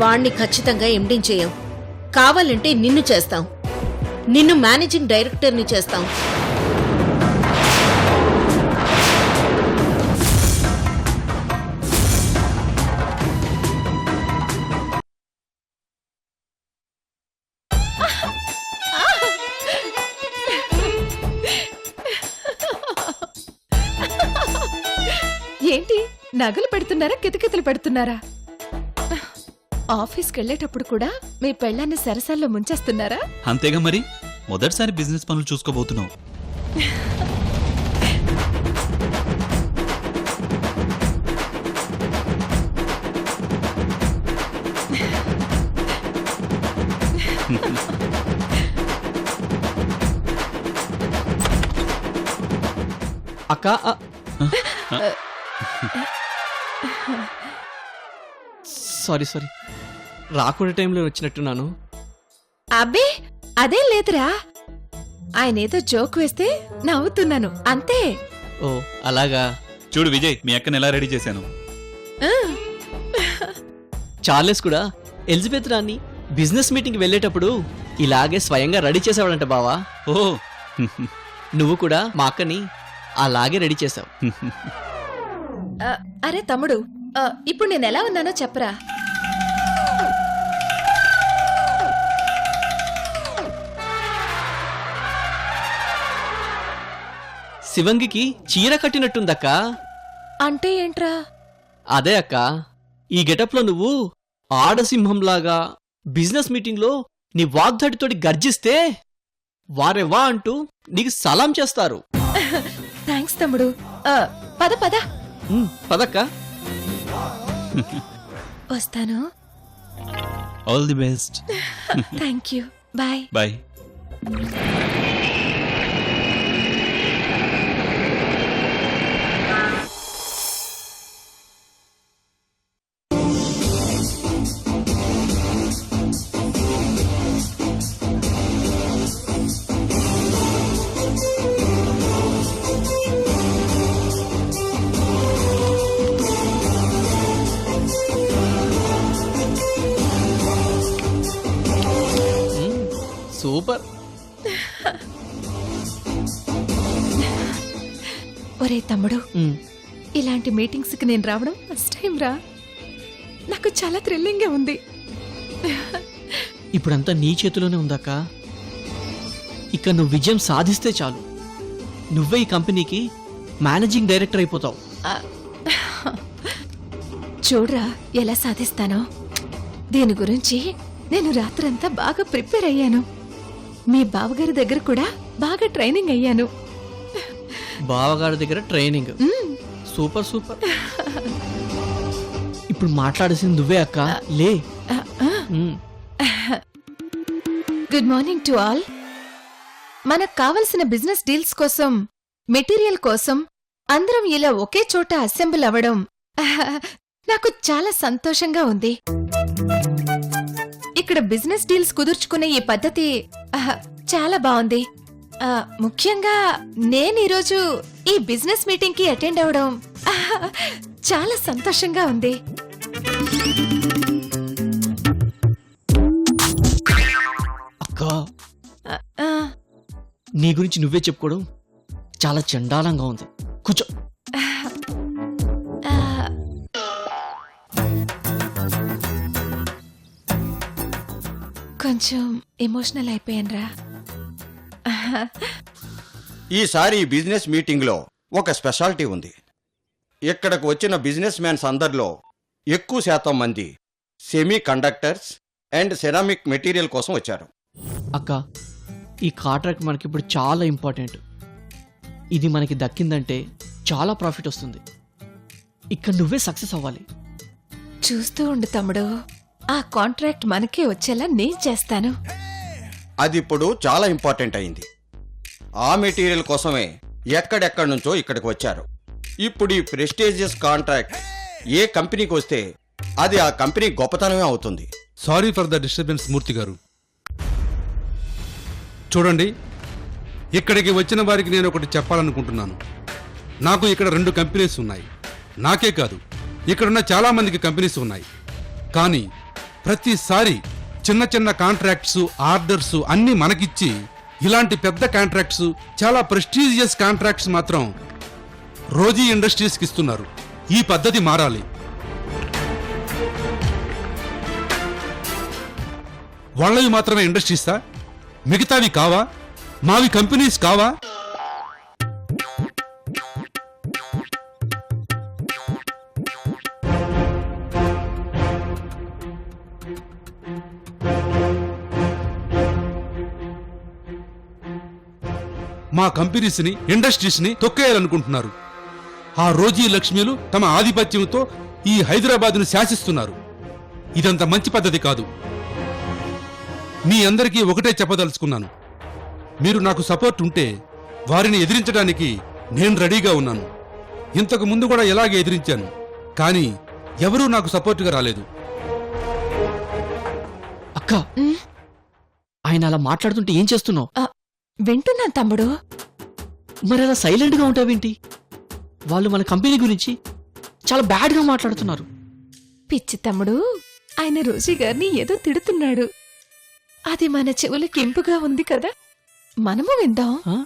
వాణ్ణి ఖచ్చితంగా ఎండింగ్ చేయం. కావాలంటే నిన్ను చేస్తాం. నిన్ను మేనేజింగ్ డైరెక్టర్ని చేస్తాం. ఏంటి నగలు పెడుతున్నారా, కితకితలు పెడుతున్నారా? ఆఫీస్కి వెళ్ళేటప్పుడు కూడా మీ పెళ్ళాన్ని సరసాల్లో ముంచేస్తున్నారా? అంతేగా మరి, మొదటిసారి బిజినెస్ పనులు చూసుకోబోతున్నావు. అక్క సారీ రాకుండా టైంలో వచ్చినట్టున్నాను. అబ్బే అదేం లేదురా, ఆయన ఏదో జోక్ వేస్తే నవ్వుతున్నాను అంతే. ఓ అలాగా. చూడు విజయ్, మీ అక్కని ఎలా రెడీ చేశాను. చార్లెస్ కూడా ఎలిజబెత్ రాని బిజినెస్ మీటింగ్ వెళ్ళేటప్పుడు ఇలాగే స్వయంగా రెడీ చేసావాడంట బావా. ఓ నువ్వు కూడా మా అక్కని అలాగే రెడీ చేసావు. అరే తమ్ముడు, ఇప్పుడు నేను ఎలా ఉన్నానో చెప్పరా? శివంగికి చీర కట్టినట్టుందక్క. అంటే ఏంట్రా? అదే అక్క, ఈ గెటప్లో నువ్వు ఆడసింహంలాగా బిజినెస్ మీటింగ్లో నీ వాగ్దాటితోటి గర్జిస్తే వారెవా అంటూ నీకు సలాం చేస్తారు. థ్యాంక్స్ తమ్ముడు. పద పద. పదక్క. వస్తాను. All the best. Thank you. Bye bye. Super. ఒరే తమ్ముడు, ఇలాంటి మీటింగ్స్ కి నేను రావడం ఫస్ట్ టైం రా. నాకు చాలా థ్రిల్లింగ్ గా ఉంది. ఇప్పుడంతా నీ చేతిలోనే ఉందాక. ఇక నువ్వు విజయం సాధిస్తే చాలు, నువ్వే ఈ కంపెనీకి మేనేజింగ్ డైరెక్టర్ అయిపోతావు. చూడ్రా ఎలా సాధిస్తానో. దీని గురించి నేను రాత్రంతా బాగా ప్రిపేర్ అయ్యాను. మీ బావగారి దగ్గర కూడా బాగా ట్రైనింగ్ అయ్యాను. బావగారి దగ్గర ట్రైనింగ్. Super super. ఇప్పుడు మాట్లాడాల్సింది నువ్వే అక్క. లే. Good morning to all. మనకు కావలసిన బిజినెస్ డీల్స్ కోసం, మెటీరియల్ కోసం అందరం ఇలా ఒకే చోట అసెంబ్ల్ అవ్వడం నాకు చాలా సంతోషంగా ఉంది. ఇక్కడ బిజినెస్ డీల్స్ కుదుర్చుకునే ఈ పద్ధతి చాలా బాగుంది. ముఖ్యంగా నేను ఈరోజు ఈ బిజినెస్ మీటింగ్ కి అటెండ్ అవడం చాలా సంతోషంగా ఉంది. అక్క, నీ గురించి నువ్వే చెప్పుకోవడం చాలా చండాలంగా ఉంది. కూర్చో. కొంచెం ఎమోషనల్ అయిపోయానురా. ఈసారి ఈ బిజినెస్ మీటింగ్లో ఒక స్పెషాలిటీ ఉంది. ఇక్కడకు వచ్చిన బిజినెస్ మ్యాన్స్ అందరిలో ఎక్కువ శాతం మంది semi conductors and ceramic material కోసం వచ్చారు. అక్క, ఈ కాంట్రాక్ట్ మనకి ఇప్పుడు చాలా ఇంపార్టెంట్. ఇది మనకి దక్కిందంటే చాలా ప్రాఫిట్ వస్తుంది. ఇక్కడ నువ్వే సక్సెస్ అవ్వాలి. చూస్తూ ఉండు తమ్ముడు, ఆ కాంట్రాక్ట్ మనకే వచ్చేలా నేను చేస్తాను. అది ఇప్పుడు చాలా ఇంపార్టెంట్ అయింది. ఆ మెటీరియల్ కోసమే ఎక్కడెక్కడి నుంచో ఇక్కడికి వచ్చారు. ఇప్పుడు ఈ ప్రెస్టీజియస్ కాంట్రాక్ట్ ఏ కంపెనీకి వస్తే అది ఆ కంపెనీ గొప్పతనమే అవుతుంది. సారీ ఫర్ ద డిస్టర్బెన్స్ మూర్తి గారు. చూడండి, ఇక్కడికి వచ్చిన వారికి నేను ఒకటి చెప్పాలనుకుంటున్నాను. నాకు ఇక్కడ 2 కంపెనీస్ ఉన్నాయి. నాకే కాదు, ఇక్కడున్న చాలా మందికి కంపెనీస్ ఉన్నాయి. కానీ ప్రతిసారి చిన్న చిన్న కాంట్రాక్ట్స్ ఆర్డర్స్ అన్ని మనకిచ్చి ఇలాంటి పెద్ద కాంట్రాక్ట్స్ చాలా ప్రెస్టీజియస్ కాంట్రాక్ట్స్ మాత్రం రోజీ ఇండస్ట్రీస్కి ఇస్తున్నారు. ఈ పద్ధతి మారాలి. వాళ్ళవి మాత్రమే ఇండస్ట్రీసా? మిగతావి కావా? మావి కంపెనీస్ కావా? మా కంపెనీస్ని ఇండస్ట్రీస్ని తొక్కేయాలనుకుంటున్నారు. ఆ రోజీ లక్ష్మీలు తమ ఆధిపత్యంతో ఈ హైదరాబాద్ను శాసిస్తున్నారు. ఇదంత మంచి పద్ధతి కాదు. మీ అందరికీ ఒకటే చెప్పదలుచుకున్నాను. మీరు నాకు సపోర్ట్ ఉంటే వారిని ఎదిరించడానికి నేను రెడీగా ఉన్నాను. ఇంతకు ముందు కూడా ఇలాగే ఎదిరించాను, కానీ ఎవరూ నాకు సపోర్ట్గా రాలేదు. అక్క, ఆయన అలా మాట్లాడుతుంటే ఏం చేస్తున్నావు? వింటున్నాను తమ్ముడు. మరి అలా సైలెంట్గా ఉంటావేంటి? వాళ్ళు మన కంపెనీ గురించి చాలా బ్యాడ్గా మాట్లాడుతున్నారు. పిచ్చి తమ్ముడు, ఆయన రోజీ గారిని ఏదో తిడుతున్నాడు. అది మన చెవులకి ఇంపుగా ఉంది కదా, మనము విందాం. ఆ?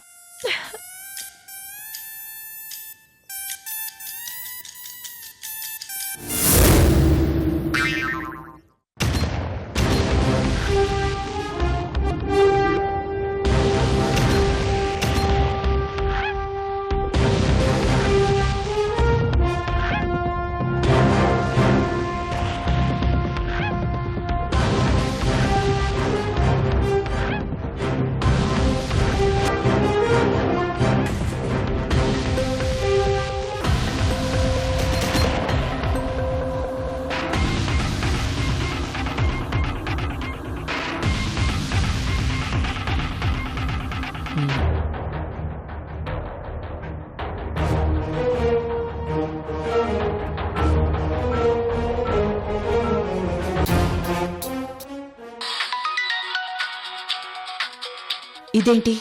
ఇదేంటి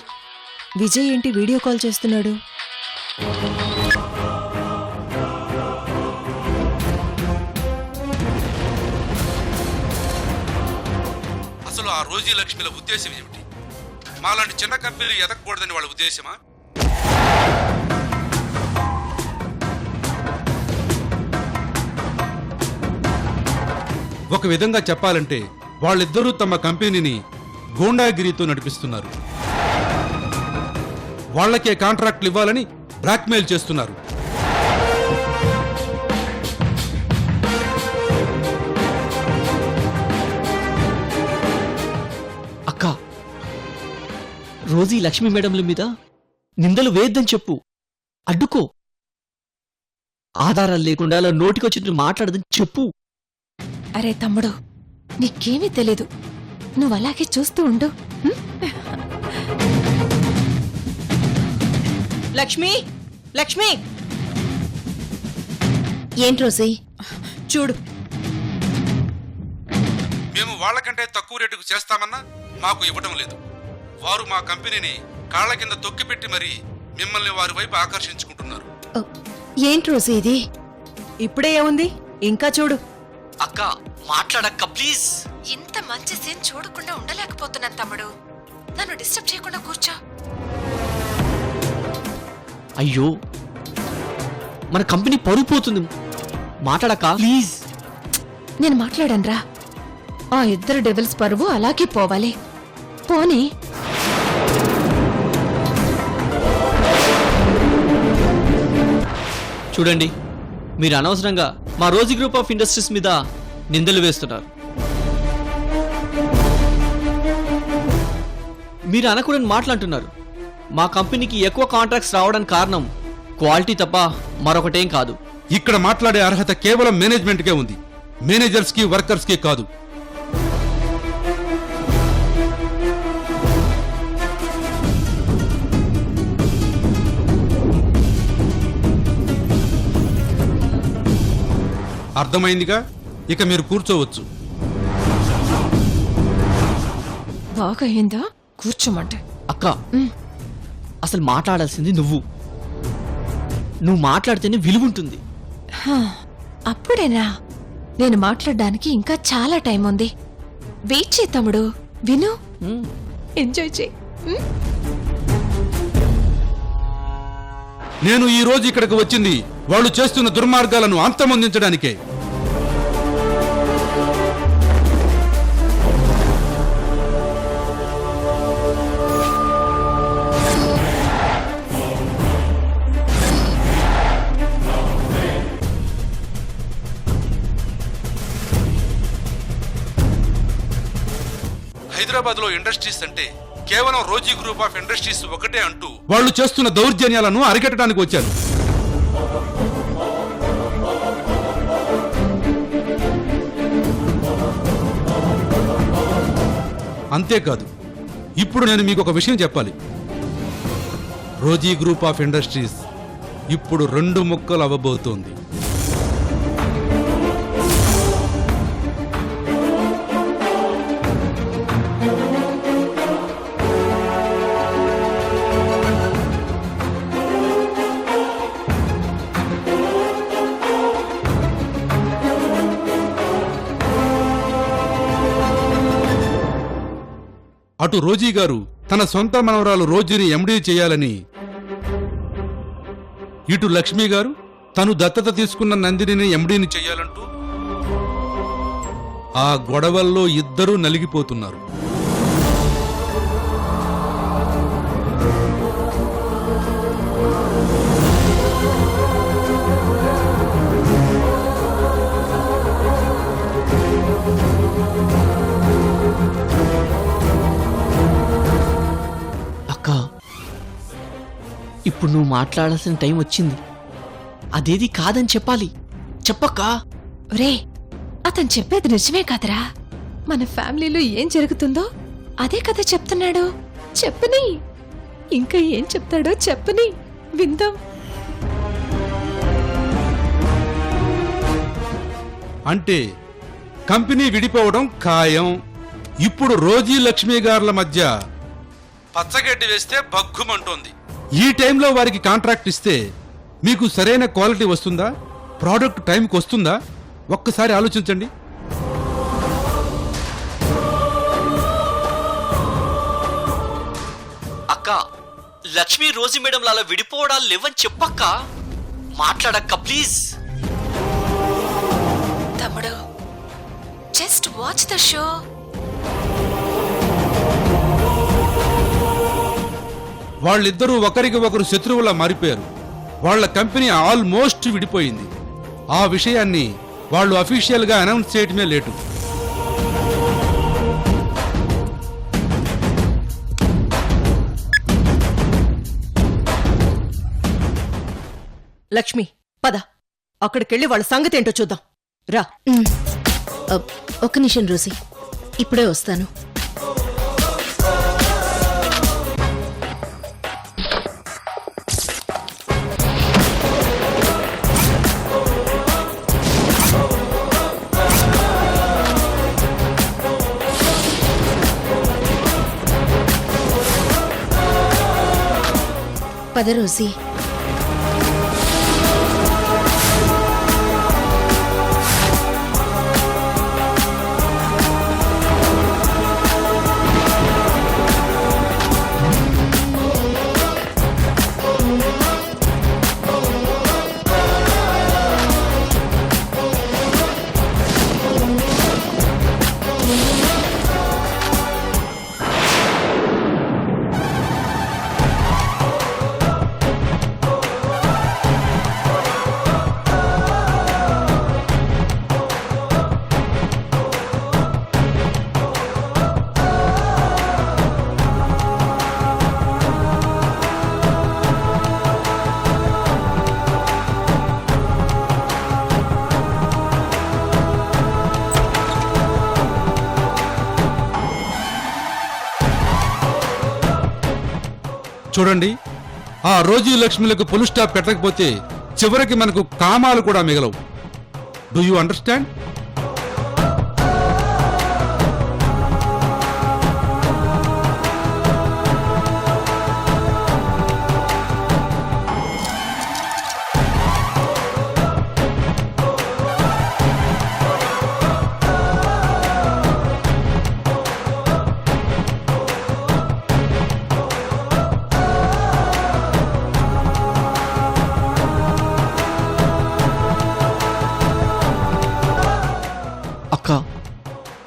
విజయ్ ఏంటి వీడియో కాల్ చేస్తున్నాడు? అసలు ఆ రోజీ లక్ష్మిల ఉద్దేశం ఏమిటి? మాలాంటి చిన్న కంపెనీలు ఎదగకూడదని వాళ్ళ ఉద్దేశమా? ఒక విధంగా చెప్పాలంటే వాళ్ళిద్దరూ తమ కంపెనీని గూండాగిరితో నడిపిస్తున్నారు. వాళ్లకే కాంట్రాక్ట్లు ఇవ్వాలని బ్లాక్మెయిల్ చేస్తున్నారు. అక్క, రోజీ లక్ష్మీ మేడంల మీద నిందలు వేద్దని చెప్పు, అడ్డుకో. ఆధారాలు లేకుండా అలా నోటికొచ్చినట్టు మాట్లాడదని చెప్పు. అరే తమ్ముడు, నీకేమీ తెలీదు. నువ్వు అలాగే చూస్తూ ఉండు. లక్ష్మి, లక్ష్మి ఏంటి రోజీ? చూడు, మేము వాళ్ళకంటే తక్కువ రేటుకు చేస్తామన్నా మాకు ఇవ్వడం లేదు. వారు మా కంపెనీని కాళ్ల కింద తొక్కిపెట్టి మరీ మిమ్మల్ని వారి వైపు ఆకర్షించుకుంటున్నారు. ఏంటి రోజీ ఇది? ఇప్పుడే ఏముంది, ఇంకా చూడు. అక్క, మాట్లాడక్క ప్లీజ్. ఇంత మంచి సీన్ చూడకుండా ఉండలేకపోతున్నాను తమ్ముడు. నన్ను డిస్టర్బ్ చేయకుండా కూర్చో. అయ్యో, మన కంపెనీ పరువు పోతుంది. మాట్లాడక్క ప్లీజ్. నేను మాట్లాడనురా. ఆ ఇద్దరు డెవిల్స్ పరువు అలాగే పోవాలి. పోనీ. చూడండి, మీరు అనవసరంగా మా రోజీ గ్రూప్ ఆఫ్ ఇండస్ట్రీస్ మీద నిందలు వేస్తున్నారు. మీరు అనకూడని మాట్లాడుతున్నారు. మా కంపెనీకి ఎక్కువ కాంట్రాక్ట్స్ రావడానికి కారణం క్వాలిటీ తప్ప మరొకటేం కాదు. ఇక్కడ మాట్లాడే అర్హత కేవలం మేనేజ్మెంట్కే ఉంది, మేనేజర్స్కి వర్కర్స్కి కాదు. అర్థమైందిగా, ఇక మీరు కూర్చోవచ్చు. బాగా అయిందా కూర్చోమంటే? అక్క, అసలు మాట్లాడాల్సింది నువ్వు. నువ్వు మాట్లాడితేనే విలువ ఉంటుంది. అప్పుడేనా నేను మాట్లాడడానికి ఇంకా చాలా టైం ఉంది. వెయిట్ చేయి తమ్ముడు, విను, ఎంజాయ్ చేయి. నేను ఈ రోజు ఇక్కడికి వచ్చింది వాళ్ళు చేస్తున్న దుర్మార్గాలను అంతమొందించడానికే. హైదరాబాద్ లో ఇండస్ట్రీస్ అంటే కేవలం రోజీ గ్రూప్ ఆఫ్ ఇండస్ట్రీస్ ఒకటే అంటూ వాళ్ళు చేస్తున్న దౌర్జన్యాలను అరికట్టడానికి వచ్చారు. అంతేకాదు, ఇప్పుడు నేను మీకు ఒక విషయం చెప్పాలి. రోజీ గ్రూప్ ఆఫ్ ఇండస్ట్రీస్ ఇప్పుడు 2 ముక్కలు అవ్వబోతోంది. అటు రోజీ గారు తన సొంత మనవరాలు రోజీని ఎండీ చేయాలని, ఇటు లక్ష్మి గారు తను దత్తత తీసుకున్న నందినిని ఎండీని చేయాలంటూ ఆ గొడవల్లో ఇద్దరూ నలిగిపోతున్నారు. అక్క, ఇప్పుడు నువ్వు మాట్లాడాల్సిన టైం వచ్చింది. అదేది కాదని చెప్పాలి. చెప్పక్కా. రే, అతను చెప్పేది నిజమే కదరా. మన ఫ్యామిలీలో ఏం జరుగుతుందో అదే కదా చెప్తున్నాడు. చెప్పని, ఇంకా ఏం చెప్తాడో చెప్పని, విందాం. అంటే కంపెనీ విడిపోవడం ఖాయం. ఇప్పుడు రోజీ లక్ష్మి గారుల మధ్య పచ్చగడ్డి వేస్తే బగ్గుమంటోంది. ఈ టైంలో వారికి కాంట్రాక్ట్ ఇస్తే మీకు సరైన క్వాలిటీ వస్తుందా? ప్రోడక్ట్ టైంకి వస్తుందా? ఒక్కసారి ఆలోచించండి. అక్క, లక్ష్మి రోజీ మేడం అలా విడిపోవడాలు లేవని చెప్పక్క. మాట్లాడక్క ప్లీజ్. తమ్ముడు, జస్ట్ వాచ్ ద షో. వాళ్ళిద్దరూ ఒకరికి ఒకరు శత్రువులా మారిపోయారు. వాళ్ళ కంపెనీ ఆల్మోస్ట్ విడిపోయింది. ఆ విషయాన్ని వాళ్ళు అఫీషియల్ గా అనౌన్స్ చేయటమే లేటు. లక్ష్మి, పద, అక్కడికెళ్ళి వాళ్ళ సంగతి ఏంటో చూద్దాం. రా. ఒక్క నిమిషం రోసి, ఇప్పుడే వస్తాను. పద రోసి. చూడండి, ఆ రోజీ లక్ష్మిలకు పుల్ స్టాప్ పెట్టకపోతే చివరికి మనకు కామాలు కూడా మిగలవు. Do you understand?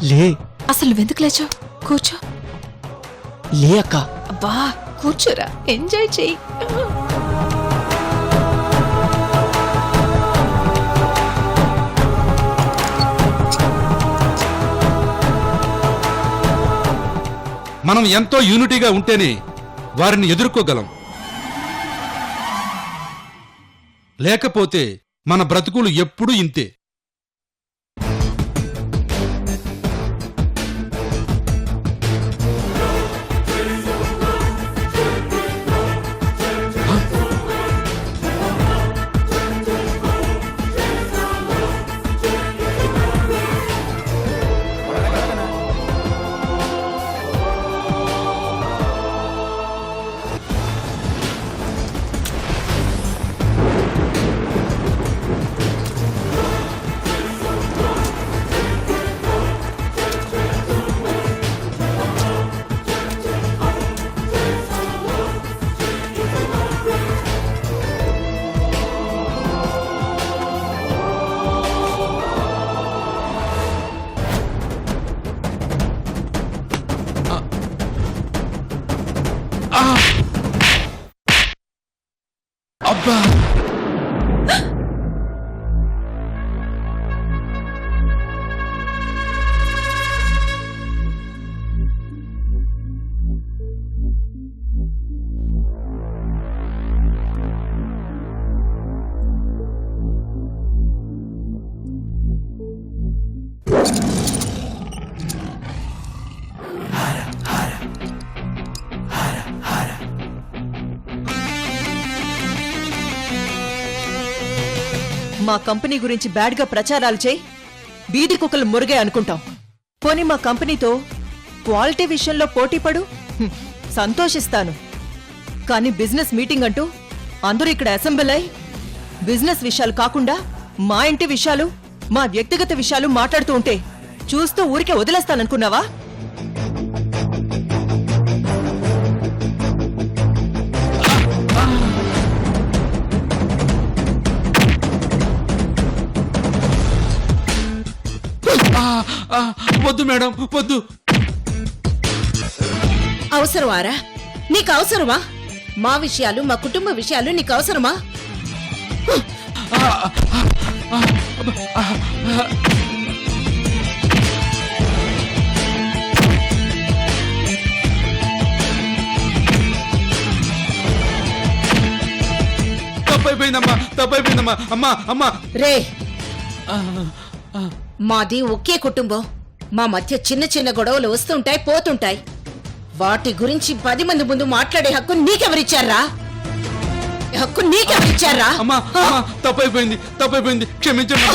లే అసలు నువ్వెందుకు లేచావు? కూర్చో. లే అక్క. అబ్బా కూర్చోరా, ఎంజాయ్ చెయ్యి. మనం ఎంతో యూనిటీగా ఉంటేనే వారిని ఎదుర్కోగలం. లేకపోతే మన బ్రతుకులు ఎప్పుడూ ఇంతే. అబ్బా! మా కంపెనీ గురించి బ్యాడ్గా ప్రచారాలు చేయి, బీది కుక్కలు మురిగే అనుకుంటాం. పోనీ మా కంపెనీతో క్వాలిటీ విషయంలో పోటీపడు, సంతోషిస్తాను. కానీ బిజినెస్ మీటింగ్ అంటూ అందరూ ఇక్కడ అసెంబ్లీ అయి బిజినెస్ విషయాలు కాకుండా మా ఇంటి విషయాలు, మా వ్యక్తిగత విషయాలు మాట్లాడుతూ ఉంటే చూస్తూ ఊరికే వదిలేస్తాననుకున్నావా? వద్దు మేడం, వద్దు. అవసరమారా? నీకు అవసరమా? మా విషయాలు, మా కుటుంబ విషయాలు నీకు అవసరమా? తప్పైపోయిందమ్మా, తప్పైపోయిందమ్మా. అమ్మా, అమ్మా. రే, మాది ఒకే కుటుంబం. మా మధ్య చిన్న చిన్న గొడవలు వస్తుంటాయి, పోతుంటాయి. వాటి గురించి 10 మంది ముందు మాట్లాడే హక్కు నీకెవరిచ్చారా? హక్కు నీకెవరిచ్చారా? అమ్మా, అమ్మా, తప్పైపోయింది, తప్పైపోయింది, క్షమించండి.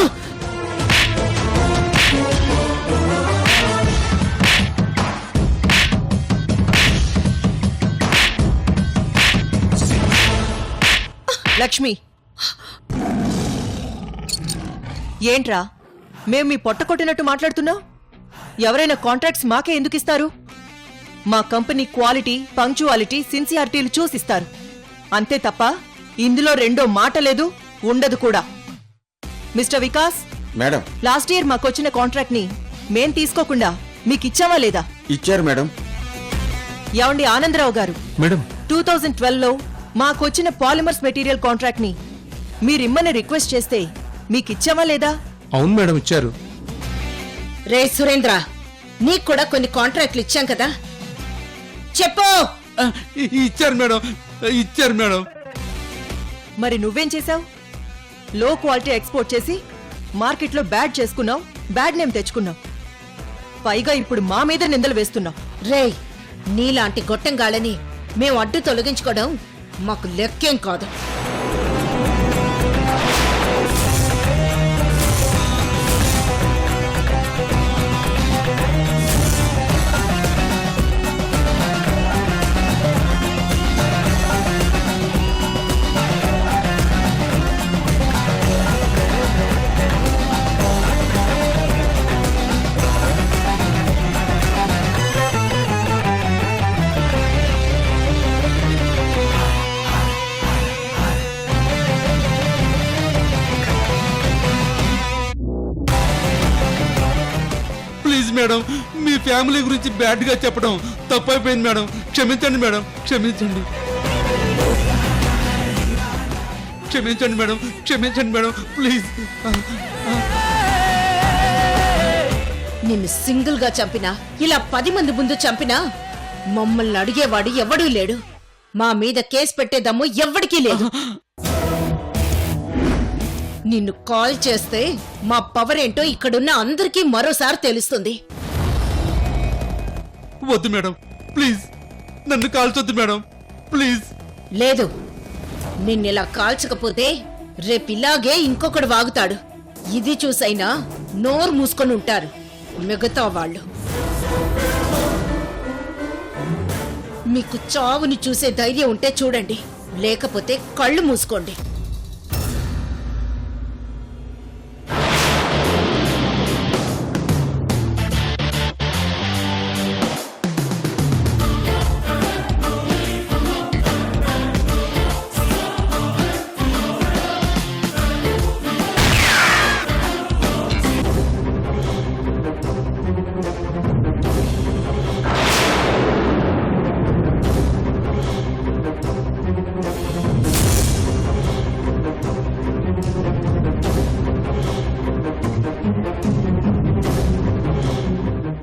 లక్ష్మి, ఏంట్రా మేం మీ పొట్ట కొట్టినట్టు మాట్లాడుతున్నావు? ఎవరైనా కాంట్రాక్ట్స్ మాకే ఎందుకు ఇస్తారు? మా కంపెనీ క్వాలిటీ, పంక్చువాలిటీ, సిన్సియారిటీలు చూసిస్తారు. అంతే తప్ప ఇందులో రెండో మాట లేదు, ఉండదు కూడా. Mister Vikas, madam. Last year మాకొచ్చిన కాంట్రాక్ట్ ని మేం తీసుకోకుండా మీకిచ్చావా లేదా? ఇచ్చారు మేడం. ఏమండి ఆనందరావు గారు, మేడం, 2012లో మాకొచ్చిన పాలిమర్స్ మెటీరియల్ కాంట్రాక్ట్ ని మీరిమ్మని రిక్వెస్ట్ చేస్తే మీకిచ్చావా లేదా? అవును మేడం, ఇచ్చారు. రే సురేంద్ర, నీకు కూడా కొన్ని కాంట్రాక్ట్లు ఇచ్చాం కదా, చెప్పు. ఇచ్చారు మేడం, ఇచ్చారు మేడం. మరి నువ్వేం చేశావు? లో క్వాలిటీ ఎక్స్పోర్ట్ చేసి మార్కెట్లో బ్యాడ్ చేసుకున్నావు, బ్యాడ్ నేమ్ తెచ్చుకున్నావు. పైగా ఇప్పుడు మా మీద నిందలు వేస్తున్నావు. రే, నీలాంటి గొట్టంగాళ్ళని మేము అడ్డు తొలగించుకోవడం మాకు లెక్కేం కాదు. ప్లీజ్ మేడం, మీ ఫ్యామిలీ గురించి బ్యాడ్గా చెప్పడం తప్పైపోయింది మేడం. క్షమించండి మేడం, క్షమించండి. క్షమించండి మేడం, క్షమించండి మేడం, ప్లీజ్. నిన్ను సింగిల్ గా చంపినా ఇలా 10 మంది ముందు చంపినా మమ్మల్ని అడిగేవాడు ఎవడూ లేడు. మా మీద కేసు పెట్టే దమ్ము ఎవ్వడికీ లేదు. నిన్ను కాల్ చేస్తే మా పవర్ ఏంటో ఇక్కడున్న అందరికీ మరోసారి తెలుస్తుంది. వద్దు మేడం, ప్లీజ్ నన్ను కాల్చొద్దు మేడం, ప్లీజ్. లేదు, నిన్నిలా కాల్చకపోతే రేపిలాగే ఇంకొకడు వాగుతాడు. ఇది చూసైనా నోరు మూసుకొని ఉంటారు మిగతా వాళ్ళు. మీకు చావుని చూసే ధైర్యం ఉంటే చూడండి, లేకపోతే కళ్ళు మూసుకోండి.